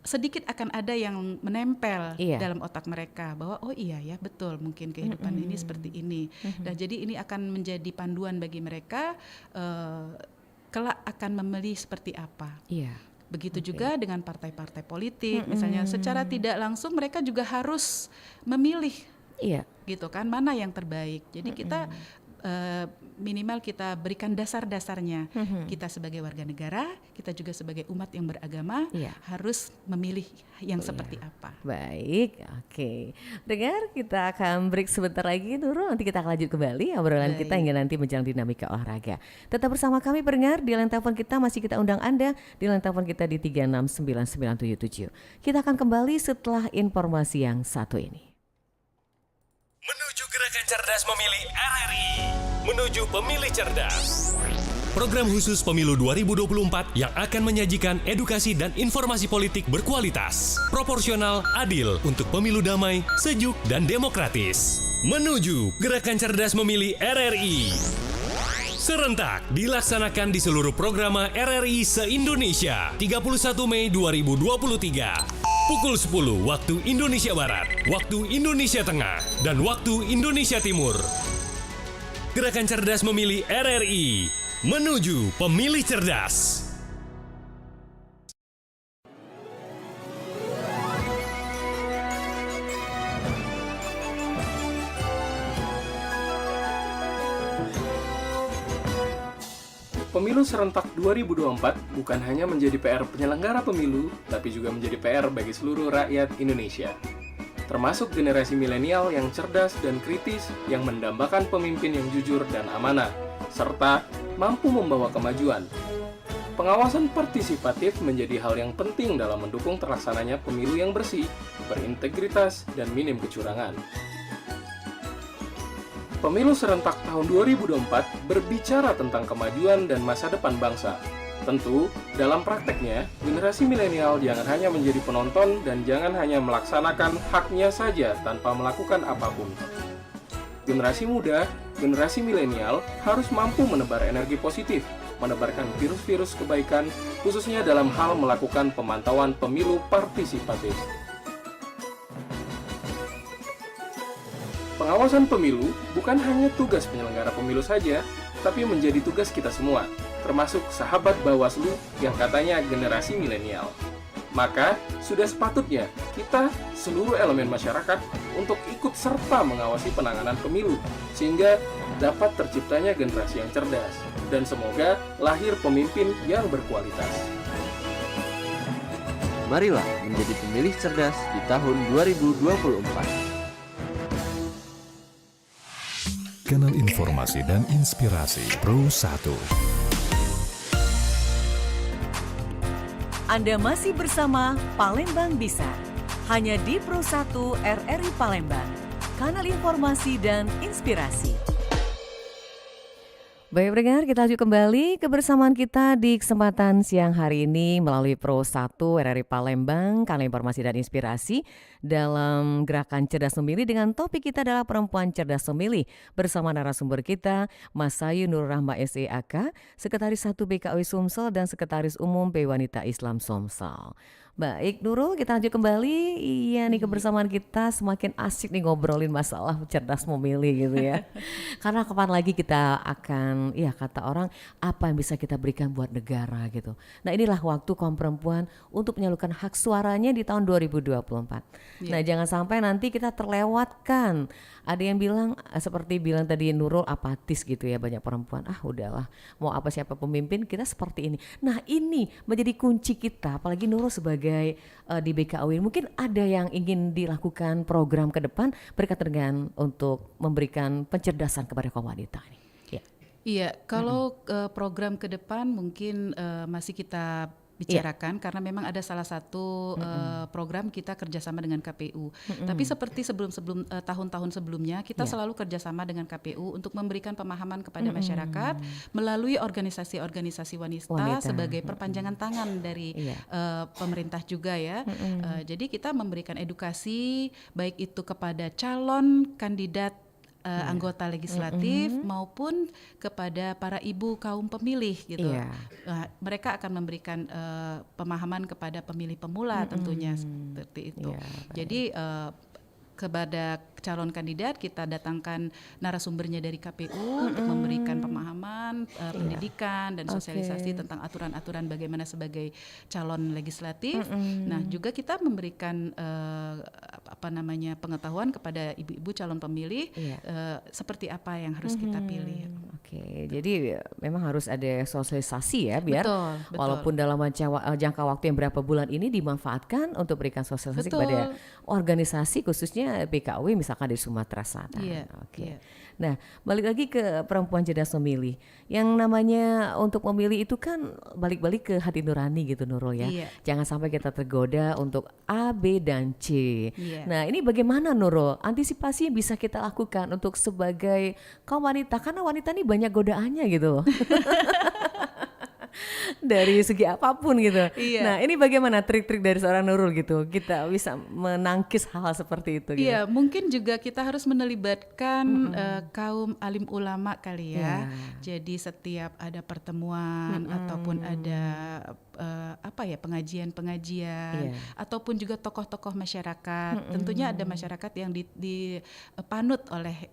sedikit akan ada yang menempel dalam otak mereka bahwa oh iya ya betul, mungkin kehidupan ini seperti ini. Nah, jadi ini akan menjadi panduan bagi mereka kelak akan memilih seperti apa. Begitu juga dengan partai-partai politik, misalnya secara tidak langsung mereka juga harus memilih, gitu kan, mana yang terbaik. Jadi kita minimal kita berikan dasar-dasarnya. Kita sebagai warga negara, kita juga sebagai umat yang beragama harus memilih yang seperti apa. Baik, oke. Dengar, kita akan break sebentar lagi Nurul, nanti kita akan lanjut kembali obrolan kita hingga nanti menjelang dinamika olahraga. Tetap bersama kami pendengar, di line telepon kita masih kita undang Anda di line telepon kita di 3699977. Kita akan kembali setelah informasi yang satu ini. Menuju Gerakan Cerdas Memilih RRI. Menuju Pemilih Cerdas. Program khusus Pemilu 2024 yang akan menyajikan edukasi dan informasi politik berkualitas, proporsional, adil untuk pemilu damai, sejuk, dan demokratis. Menuju Gerakan Cerdas Memilih RRI. Serentak dilaksanakan di seluruh program RRI se-Indonesia 31 Mei 2023. Pukul 10 waktu Indonesia Barat, waktu Indonesia Tengah, dan waktu Indonesia Timur. Gerakan Cerdas Memilih RRI, menuju pemilih cerdas. Pemilu serentak 2024 bukan hanya menjadi PR penyelenggara pemilu, tapi juga menjadi PR bagi seluruh rakyat Indonesia. Termasuk generasi milenial yang cerdas dan kritis, yang mendambakan pemimpin yang jujur dan amanah, serta mampu membawa kemajuan. Pengawasan partisipatif menjadi hal yang penting dalam mendukung terlaksananya pemilu yang bersih, berintegritas, dan minim kecurangan. Pemilu serentak tahun 2024 berbicara tentang kemajuan dan masa depan bangsa. Tentu, dalam prakteknya, generasi milenial jangan hanya menjadi penonton dan jangan hanya melaksanakan haknya saja tanpa melakukan apapun. Generasi muda, generasi milenial harus mampu menebar energi positif, menebarkan virus-virus kebaikan, khususnya dalam hal melakukan pemantauan pemilu partisipatif. Pengawasan pemilu bukan hanya tugas penyelenggara pemilu saja, tapi menjadi tugas kita semua, termasuk sahabat Bawaslu yang katanya generasi milenial. Maka, sudah sepatutnya kita, seluruh elemen masyarakat, untuk ikut serta mengawasi penanganan pemilu, sehingga dapat terciptanya generasi yang cerdas, dan semoga lahir pemimpin yang berkualitas. Marilah menjadi pemilih cerdas di tahun 2024. Kanal Informasi dan Inspirasi Pro 1. Anda masih bersama Palembang Bisa, hanya di Pro 1 RRI Palembang, kanal informasi dan inspirasi. Baik pendengar, kita lanjut kembali kebersamaan kita di kesempatan siang hari ini melalui Pro 1 RRI Palembang, kanal informasi dan inspirasi dalam gerakan cerdas memilih dengan topik kita adalah perempuan cerdas memilih bersama narasumber kita Mas Sayu Nur Rahma SEAK, Sekretaris 1 BKW Sumsel dan Sekretaris Umum P Wanita Islam Sumsel. Baik Nurul, kita lanjut kembali. Iya nih, kebersamaan kita semakin asik nih ngobrolin masalah cerdas memilih gitu ya. Karena kapan lagi kita akan, ya kata orang, apa yang bisa kita berikan buat negara gitu. Nah inilah waktu kaum perempuan untuk menyalurkan hak suaranya di tahun 2024. Nah jangan sampai nanti kita terlewatkan. Ada yang bilang, seperti bilang tadi Nurul, apatis gitu ya banyak perempuan. Ah udahlah, mau apa siapa pemimpin, kita seperti ini. Nah ini menjadi kunci kita, apalagi Nurul sebagai di BKW. Mungkin ada yang ingin dilakukan program ke depan berkaitan dengan untuk memberikan pencerdasan kepada kaum wanita ini. Ya. Iya, kalau program ke depan mungkin masih kita bicarakan karena memang ada salah satu program kita kerjasama dengan KPU. Tapi seperti sebelum tahun-tahun sebelumnya kita selalu kerjasama dengan KPU untuk memberikan pemahaman kepada masyarakat melalui organisasi-organisasi wanita sebagai perpanjangan tangan dari pemerintah juga ya. Jadi kita memberikan edukasi baik itu kepada calon kandidat anggota legislatif maupun kepada para ibu kaum pemilih gitu. Mereka akan memberikan pemahaman kepada pemilih pemula tentunya seperti itu. Jadi kepada calon kandidat kita datangkan narasumbernya dari KPU untuk memberikan pemahaman, pendidikan dan sosialisasi tentang aturan-aturan bagaimana sebagai calon legislatif. Nah, juga kita memberikan pengetahuan kepada ibu-ibu calon pemilih seperti apa yang harus kita pilih. Oke, jadi memang harus ada sosialisasi ya biar betul. walaupun dalam jangka waktu yang berapa bulan ini dimanfaatkan untuk berikan sosialisasi kepada organisasi khususnya BKW misalkan di Sumatera Selatan. Nah, balik lagi ke perempuan cerdas memilih. Yang namanya untuk memilih itu kan balik-balik ke hati nurani gitu Nurul ya. Jangan sampai kita tergoda untuk A, B dan C. Nah, ini bagaimana Nurul? Antisipasi yang bisa kita lakukan untuk sebagai kaum wanita, karena wanita ini banyak godaannya gitu loh. Dari segi apapun gitu. Nah ini bagaimana trik-trik dari seorang Nurul gitu kita bisa menangkis hal-hal seperti itu gitu. Iya, mungkin juga kita harus melibatkan kaum alim ulama kali ya. Jadi setiap ada pertemuan ataupun ada pengajian-pengajian ataupun juga tokoh-tokoh masyarakat. Tentunya ada masyarakat yang dipanut oleh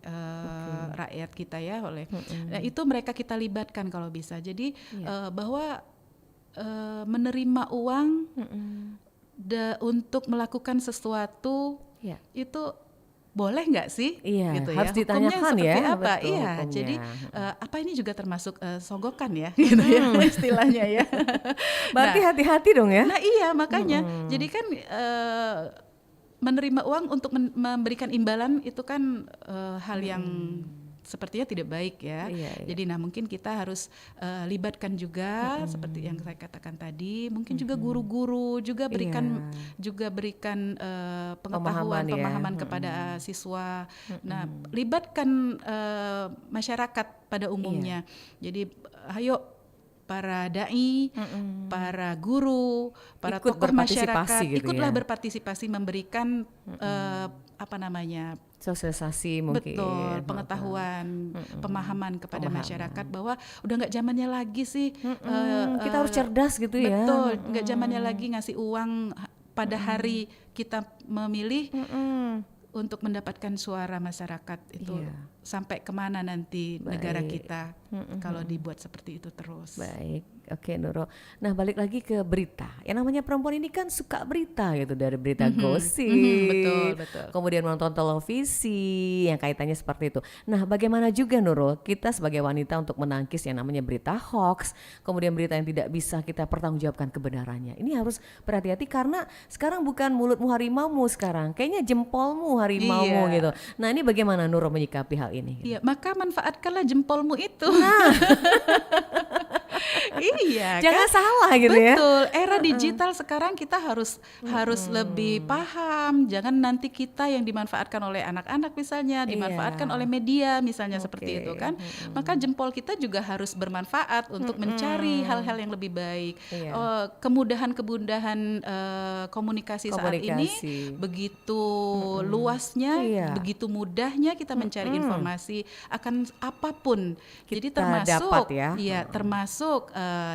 rakyat kita ya, oleh nah, itu mereka kita libatkan kalau bisa. Jadi bahwa menerima uang untuk melakukan sesuatu itu boleh nggak sih? Gitu harus ya. ditanyakan ya. Apa? Iya. Jadi apa ini juga termasuk sogokan ya, gitu ya istilahnya ya. Berarti hati-hati dong ya. Nah iya makanya. Jadi kan menerima uang untuk memberikan imbalan itu kan hal yang sepertinya tidak baik ya. Jadi nah mungkin kita harus libatkan juga seperti yang saya katakan tadi, mungkin juga guru-guru juga berikan pemahaman kepada siswa. Nah, libatkan masyarakat pada umumnya. Jadi ayo para dai, para guru, para tokoh masyarakat gitu ikutlah ya. berpartisipasi memberikan sosialisasi mungkin. Betul, pengetahuan, pemahaman kepada masyarakat bahwa udah nggak zamannya lagi sih. Kita harus cerdas gitu ya. Betul, nggak zamannya lagi ngasih uang pada hari kita memilih untuk mendapatkan suara masyarakat itu sampai kemana nanti negara kita kalau dibuat seperti itu terus. Baik. Oke Nurul. Nah balik lagi ke berita. Yang namanya perempuan ini kan suka berita gitu, dari berita gosip, betul. kemudian nonton televisi yang kaitannya seperti itu. Nah bagaimana juga Nurul kita sebagai wanita untuk menangkis yang namanya berita hoax, kemudian berita yang tidak bisa kita pertanggungjawabkan kebenarannya. Ini harus berhati-hati karena sekarang bukan mulutmu harimaumu sekarang, kayaknya jempolmu harimaumu gitu. Nah ini bagaimana Nurul menyikapi hal ini? Iya, maka manfaatkanlah jempolmu itu. Iya, Jangan kan? salah gitu ya. Betul. Era digital sekarang kita harus lebih paham. Jangan nanti kita yang dimanfaatkan oleh anak-anak misalnya, dimanfaatkan oleh media misalnya seperti itu kan. Maka jempol kita juga harus bermanfaat untuk mencari hal-hal yang lebih baik. Kemudahan-kemudahan komunikasi saat ini begitu luasnya, begitu mudahnya kita mencari informasi akan apapun. Jadi termasuk termasuk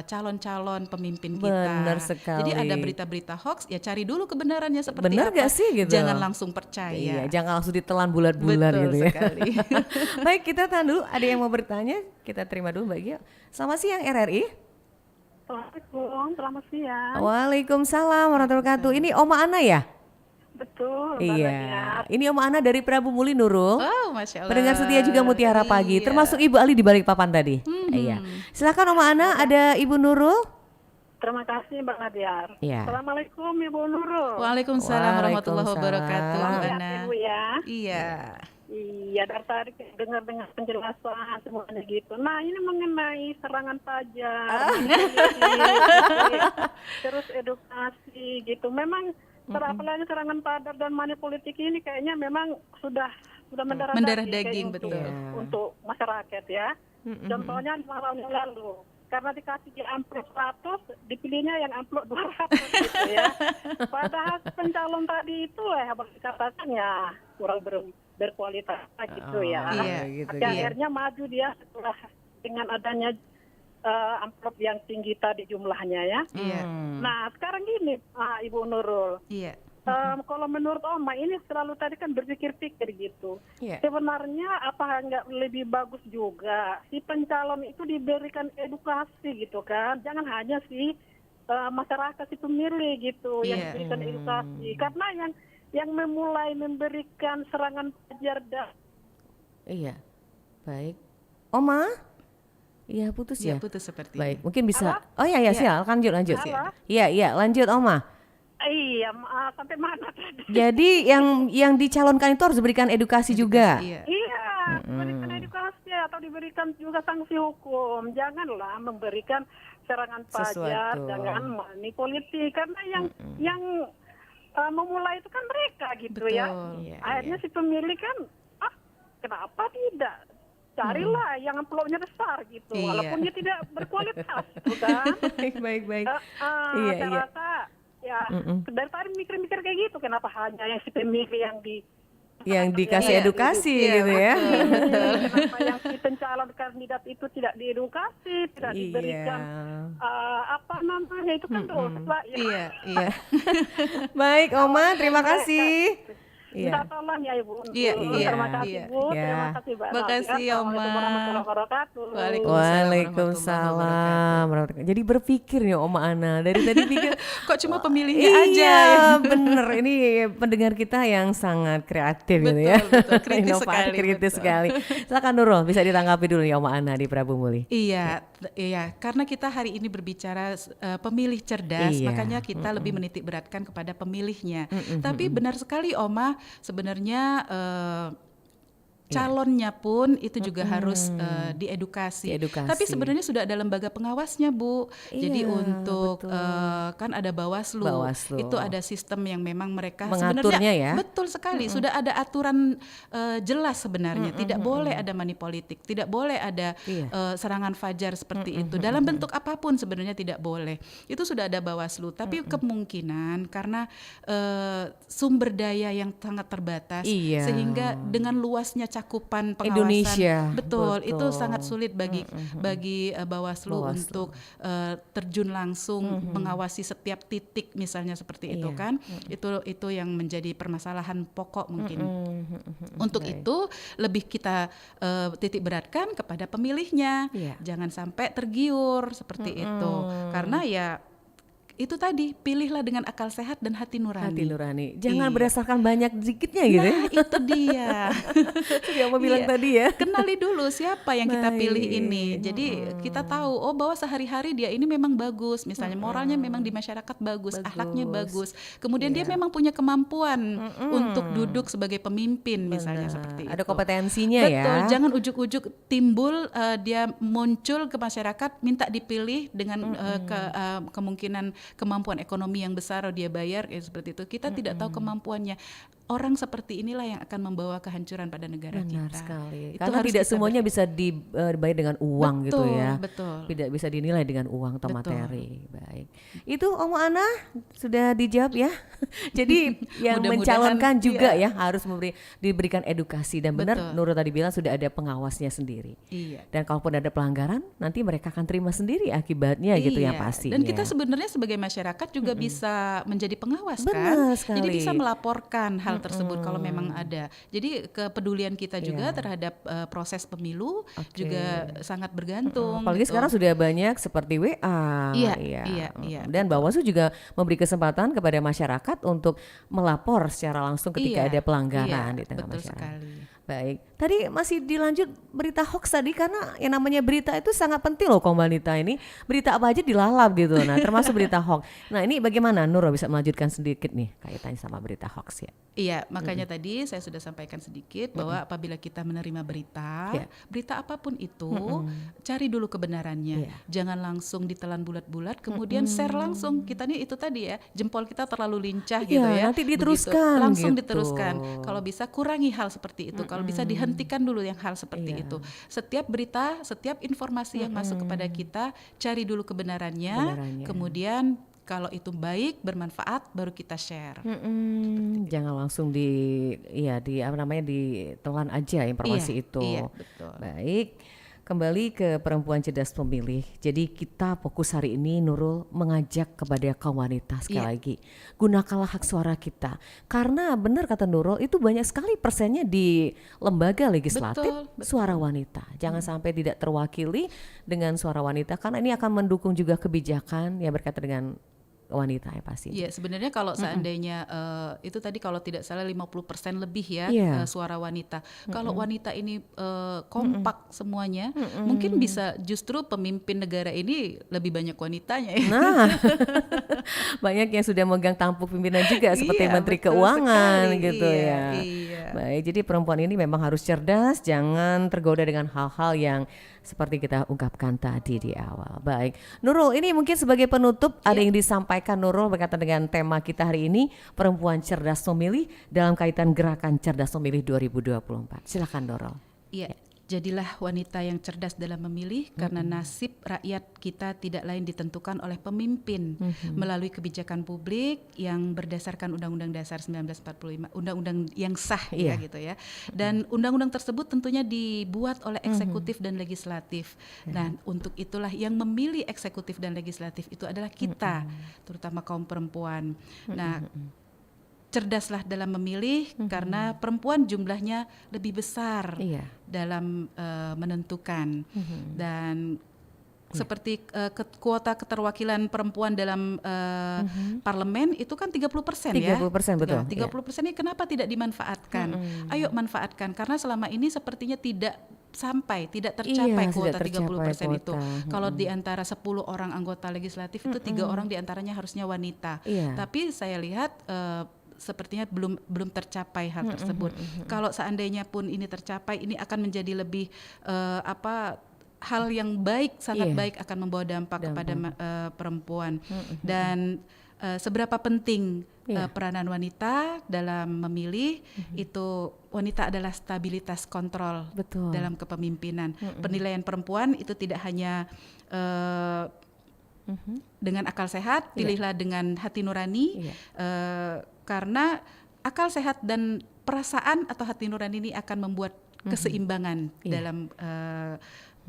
calon-calon pemimpin kita. Benar sekali. Jadi ada berita-berita hoax, ya cari dulu kebenarannya seperti Benar apa. gak sih gitu? Jangan langsung percaya. Iya, jangan langsung ditelan bulat-bulat gitu ya. Sekali. Baik, kita tahan dulu. Ada yang mau bertanya? Kita terima dulu Mbak Gio. Selamat siang RRI. Assalamualaikum, selamat siang. Waalaikumsalam warahmatullahi wabarakatuh. Ini Oma Ana ya? Betul. Iya. Ini Oma Ana dari Prabu Muli Nurul. Oh, Masya Allah. Pendengar setia juga Mutiara Pagi. Termasuk Ibu Ali di Balikpapan tadi. Iya. Silakan Oma Ana, ada Ibu Nurul. Terima kasih Mbak Nadiar. Iya. Assalamualaikum Ibu Nurul. Waalaikumsalam warahmatullahi wabarakatuh. Selamat Ana. siang Ibu ya. Iya. Iya, dari tadi dengar penjelasan semuanya gitu. Nah, ini mengenai serangan pajak, terus edukasi gitu. Memang apalagi serangan pajak dan money politik ini kayaknya memang sudah mendarah daging betul untuk masyarakat ya. Contohnya 5 tahun yang lalu, karena dikasih di amplop 100, dipilihnya yang amplop 200 gitu ya. Padahal pencalon tadi itu dikatakan ya kurang berkualitas gitu ya. Akhirnya maju dia setelah dengan adanya amplop yang tinggi tadi jumlahnya ya. Nah sekarang gini Ibu Nurul. Kalau menurut Oma ini selalu tadi kan berpikir-pikir gitu. Sebenarnya apa nggak lebih bagus juga si pencalon itu diberikan edukasi gitu kan? Jangan hanya si masyarakat si pemilih gitu yang diberikan edukasi. Karena yang memulai memberikan serangan pajar dan baik. Oma? Iya putus ya? Iya putus seperti baik, ini. mungkin bisa. Oh iya siap, lanjut. Iya, lanjut Oma. Iya, sampai mana tadi? Jadi yang dicalonkan itu harus diberikan edukasi juga. Iya, diberikan edukasi atau diberikan juga sanksi hukum. Janganlah memberikan serangan pajar dengan money politik, karena yang memulai itu kan mereka gitu. Betul, ya. Akhirnya si pemilih kan, kenapa tidak? Carilah yang amplopnya besar gitu, walaupun dia tidak berkualitas, gitu kan? Baik. Saya rasa dari tadi mikir-mikir kayak gitu, kenapa hanya yang si pemilih yang dikasih edukasi gitu ya? Kenapa yang si pencalon kandidat itu tidak diedukasi, tidak diberikan apa namanya itu kan dosa. Iya. Baik Oma, terima kasih. Minta tolong ya Ibu. Terima kasih Bu. Terima kasih Mbak. Terima kasih Oma. Waalaikumsalam. Jadi berpikir nih Oma Ana dari tadi pikir kok cuma pemilihnya aja. Iya bener, ini pendengar kita yang sangat kreatif gitu ya. Betul, kritis sekali. Silakan Nurul, bisa ditanggapi dulu ya Oma Ana di Prabu Muli. Iya, karena kita hari ini berbicara pemilih cerdas, makanya kita lebih menitik beratkan kepada pemilihnya. Tapi benar sekali Oma, sebenarnya calonnya pun itu juga harus diedukasi. Tapi sebenarnya sudah ada lembaga pengawasnya Bu. Jadi untuk kan ada Bawaslu. Itu ada sistem yang memang mereka mengaturnya sebenarnya betul sekali. Sudah ada aturan jelas sebenarnya. Tidak boleh ada money politik, tidak boleh ada serangan fajar seperti itu. Dalam bentuk apapun sebenarnya tidak boleh. Itu sudah ada Bawaslu. Tapi kemungkinan karena sumber daya yang sangat terbatas sehingga dengan luasnya cakupan pengawasan. Indonesia. Betul, itu Betul. sangat sulit bagi Bawaslu untuk terjun langsung mengawasi setiap titik misalnya seperti itu kan. Itu yang menjadi permasalahan pokok mungkin. Untuk itu lebih kita titik beratkan kepada pemilihnya. Jangan sampai tergiur seperti itu. Karena ya itu tadi, pilihlah dengan akal sehat dan hati nurani. Hati nurani. Jangan berdasarkan banyak sedikitnya gitu ya. Nah, itu dia. Yang mau bilang tadi ya. Kenali dulu siapa yang kita pilih ini. Jadi kita tahu bahwa sehari-hari dia ini memang bagus, misalnya moralnya memang di masyarakat bagus, akhlaknya bagus. Kemudian dia memang punya kemampuan untuk duduk sebagai pemimpin misalnya seperti itu. Ada kompetensinya ya. Betul, jangan ujuk-ujuk timbul dia muncul ke masyarakat minta dipilih dengan kemungkinan kemampuan ekonomi yang besar dia bayar seperti itu. Kita tidak tahu kemampuannya. Orang seperti inilah yang akan membawa kehancuran pada negara kita. Benar sekali. Itu Karena harus tidak kita semuanya bisa dibayar dengan uang gitu ya. Betul. Tidak bisa dinilai dengan uang atau materi. Baik. Itu Om Ana sudah dijawab ya. Jadi yang mencalonkan juga ya harus diberikan edukasi dan benar Nurul tadi bilang sudah ada pengawasnya sendiri. Iya. Dan kalaupun ada pelanggaran nanti mereka akan terima sendiri akibatnya gitu ya pastinya. Dan kita sebenarnya sebagai masyarakat juga bisa menjadi pengawas Benar kan. sekali. Jadi bisa melaporkan hal tersebut kalau memang ada. Jadi kepedulian kita juga terhadap proses pemilu juga sangat bergantung. Apalagi gitu. sekarang sudah banyak seperti WA. Iya. Dan Bawaslu juga memberi kesempatan kepada masyarakat untuk melapor secara langsung ketika ada pelanggaran di tengah betul masyarakat. sekali. Baik, tadi masih dilanjut berita hoax tadi karena yang namanya berita itu sangat penting loh kaum wanita ini. Berita apa aja dilalap gitu, nah termasuk berita hoax. Nah ini bagaimana Nurul bisa melanjutkan sedikit nih kaitannya sama berita hoax ya? Iya, makanya tadi saya sudah sampaikan sedikit bahwa apabila kita menerima berita, berita apapun itu, cari dulu kebenarannya. Jangan langsung ditelan bulat-bulat, kemudian share langsung. Kita nih itu tadi ya, jempol kita terlalu lincah gitu ya. Nanti diteruskan. Langsung gitu. diteruskan. Kalau bisa kurangi hal seperti itu. Kalau bisa dihentikan dulu yang hal seperti itu. Setiap berita, setiap informasi yang masuk kepada kita, cari dulu kebenarannya. Kemudian kalau itu baik, bermanfaat, baru kita share. Jangan langsung ditelan aja informasi itu. Iya, betul. Baik. Kembali ke perempuan cerdas pemilih. Jadi kita fokus hari ini Nurul mengajak kepada kaum wanita sekali lagi. Gunakanlah hak suara kita. Karena benar kata Nurul itu banyak sekali persennya di lembaga legislatif betul. suara wanita. Jangan sampai tidak terwakili dengan suara wanita karena ini akan mendukung juga kebijakan yang berkaitan dengan wanita ya pasti. Iya, sebenarnya kalau seandainya itu tadi kalau tidak salah 50% lebih ya suara wanita. Kalau wanita ini kompak semuanya, mungkin bisa justru pemimpin negara ini lebih banyak wanitanya ya. Nah, banyak yang sudah megang tampuk pimpinan juga seperti Menteri Keuangan sekali. Gitu ya. Baik, jadi perempuan ini memang harus cerdas, jangan tergoda dengan hal-hal yang seperti kita ungkapkan tadi di awal. Baik, Nurul, ini mungkin sebagai penutup ada yang disampaikan Nurul berkaitan dengan tema kita hari ini, perempuan cerdas memilih dalam kaitan gerakan cerdas memilih 2024. Silakan Nurul. Iya. Jadilah wanita yang cerdas dalam memilih karena nasib rakyat kita tidak lain ditentukan oleh pemimpin melalui kebijakan publik yang berdasarkan Undang-Undang Dasar 1945, undang-undang yang sah ya gitu ya. Dan undang-undang tersebut tentunya dibuat oleh eksekutif dan legislatif. Nah, untuk itulah yang memilih eksekutif dan legislatif itu adalah kita, terutama kaum perempuan. Nah, cerdaslah dalam memilih karena perempuan jumlahnya lebih besar dalam menentukan dan seperti kuota keterwakilan perempuan dalam parlemen itu kan 30% ya. 30% betul. 30% ini kenapa tidak dimanfaatkan? Ayo manfaatkan karena selama ini sepertinya tidak tercapai kuota 30% itu. Kalau di antara 10 orang anggota legislatif itu 3 orang di antaranya harusnya wanita. Tapi saya lihat sepertinya belum tercapai hal tersebut. Kalau seandainya pun ini tercapai, ini akan menjadi lebih hal yang baik, sangat baik, akan membawa dampak kepada perempuan. Dan seberapa penting peranan wanita dalam memilih, itu wanita adalah stabilitas kontrol dalam kepemimpinan. Penilaian perempuan itu tidak hanya dengan akal sehat, pilihlah dengan hati nurani, karena akal sehat dan perasaan atau hati nurani ini akan membuat keseimbangan Iya. dalam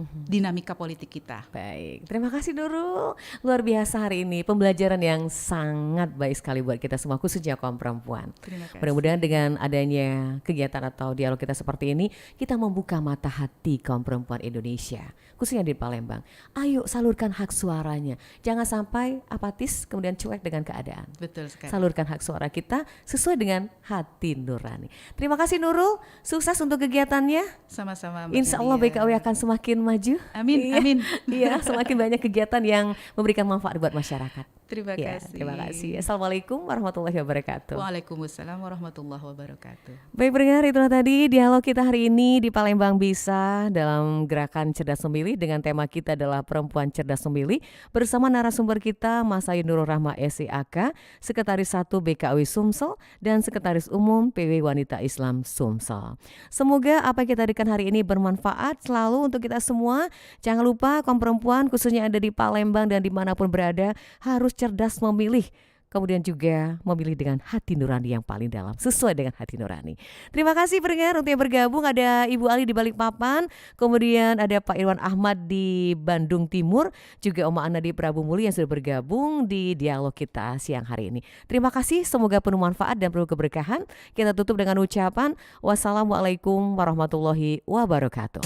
dinamika politik kita. Baik, terima kasih Nurul. Luar biasa hari ini, pembelajaran yang sangat baik sekali buat kita semua, khususnya kaum perempuan. Terima kasih. Mudah-mudahan dengan adanya kegiatan atau dialog kita seperti ini, kita membuka mata hati kaum perempuan Indonesia, khususnya di Palembang. Ayo salurkan hak suaranya, jangan sampai apatis kemudian cuek dengan keadaan. Betul sekali. Salurkan hak suara kita sesuai dengan hati nurani. Terima kasih Nurul, sukses untuk kegiatannya. Sama-sama Mbak Insya Allah Nadia. BKW akan semakin maju. Amin, Iya. amin. Iya, semakin banyak kegiatan yang memberikan manfaat buat masyarakat. Terima Ya, kasih. terima kasih. Assalamualaikum warahmatullahi wabarakatuh. Waalaikumsalam warahmatullahi wabarakatuh. Baik pendengar, itulah tadi dialog kita hari ini di Palembang Bisa dalam gerakan Cerdas Memilih dengan tema kita adalah Perempuan Cerdas Memilih bersama narasumber kita Mas Ayu Nurul Rahma SIAK, Sekretaris 1 BKW Sumsel dan Sekretaris Umum PW Wanita Islam Sumsel. Semoga apa yang kita berikan hari ini bermanfaat selalu untuk kita semua. Jangan lupa kaum perempuan khususnya yang ada di Palembang dan dimanapun berada harus cerdas memilih. Kemudian juga memilih dengan hati nurani yang paling dalam, sesuai dengan hati nurani. Terima kasih pendengar untuk yang bergabung. Ada Ibu Ali di Balikpapan, kemudian ada Pak Irwan Ahmad di Bandung Timur, juga Oma Ana di Prabu Muli yang sudah bergabung di dialog kita siang hari ini. Terima kasih, semoga penuh manfaat dan penuh keberkahan. Kita tutup dengan ucapan wassalamualaikum warahmatullahi wabarakatuh.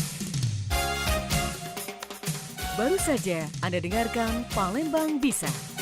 Baru saja Anda dengarkan Palembang Bisa.